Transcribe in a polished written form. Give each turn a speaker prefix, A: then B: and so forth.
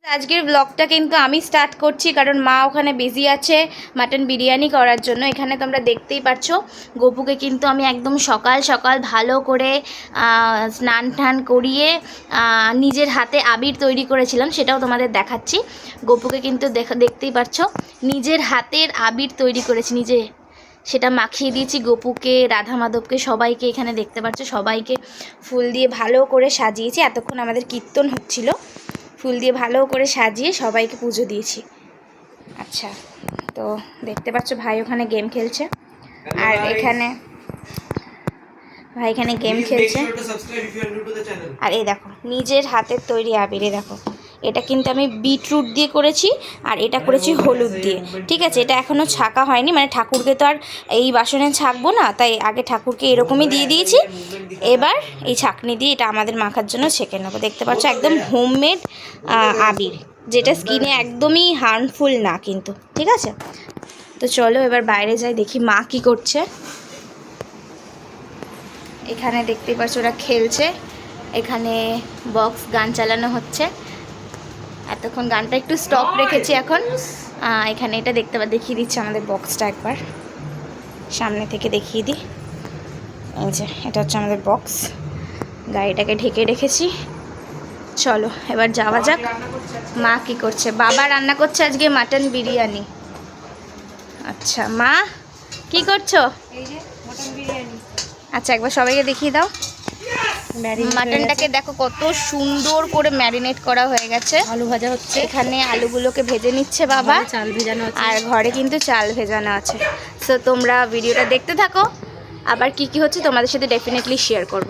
A: আজকের ব্লগটা কিন্তু আমি স্টার্ট করছি, কারণ মা ওখানে বিজি আছে মাটন বিরিয়ানি করার জন্য। এখানে তোমরা দেখতেই পাচ্ছ গপুকে কিন্তু আমি একদম সকাল সকাল ভালো করে স্নান টান করিয়ে নিজের হাতে আবির তৈরি করেছিলাম, সেটাও তোমাদের দেখাচ্ছি। গপুকে কিন্তু দেখতেই পাচ্ছ নিজের হাতের আবির তৈরি করেছি নিজে, সেটা মাখিয়ে দিয়েছি গপুকে, রাধা মাধবকে, সবাইকে। এখানে দেখতে পাচ্ছ সবাইকে ফুল দিয়ে ভালো করে সাজিয়েছি। এতক্ষণ আমাদের কীর্তন হচ্ছিল, ফুল দিয়ে ভালো করে সাজিয়ে সবাইকে পুজো দিয়েছি। আচ্ছা, তো দেখতে পাচ্ছ ভাই ওখানে গেম খেলছে, আর এখানে ভাই এখানে গেম খেলছে। আর এই দেখো নিজের হাতের তৈরি আবির, দেখো এটা কিন্তু আমি বিটরুট দিয়ে করেছি, আর এটা করেছি হলুদ দিয়ে। ঠিক আছে, এটা এখনও ছাকা হয়নি, মানে ঠাকুরকে তো আর এই বাসনে ছাকবো না, তাই আগে ঠাকুরকে এরকমই দিয়ে দিয়েছি। এবার এই ছাকনি দিয়ে এটা আমাদের মাখার জন্য ছেঁকে নেবো। দেখতে পাচ্ছ একদম হোমমেড আবির, যেটা স্কিনে একদমই হার্মফুল না কিন্তু। ঠিক আছে, তো চলো এবার বাইরে যাই, দেখি মা কি করছে। এখানে দেখতেই পাচ্ছ ওরা খেলছে, এখানে বক্স গান চালানো হচ্ছে। এতক্ষণ গানটা একটু স্টপ রেখেছি, এখন এখানে এটা দেখিয়ে দিচ্ছে আমাদের বক্সটা, একবার সামনে থেকে দেখিয়ে দিই। এই যে এটা হচ্ছে আমাদের বক্স, গাড়িটাকে ঢেকে রেখেছি। চলো এবার যাওয়া যাক। মা কি করছে? বাবা রান্না করছে আজকে মাটন বিরিয়ানি। আচ্ছা, মা কি করছো?
B: এই যে মটন বিরিয়ানি।
A: আচ্ছা, একবার সবাইকে দেখিয়ে দাও। মাটনটাকে দেখো কত সুন্দর করে ম্যারিনেট করা হয়ে গেছে।
B: আলু ভাজা হচ্ছে,
A: এখানে আলুগুলোকে ভেজে নিচ্ছে বাবা,
B: চাল ভেজানো আছে,
A: আর ঘরে কিন্তু চাল ভেজানো আছে। সো তোমরা ভিডিওটা দেখতে থাকো, আবার কি কি হচ্ছে তোমাদের সাথে ডেফিনেটলি শেয়ার করব।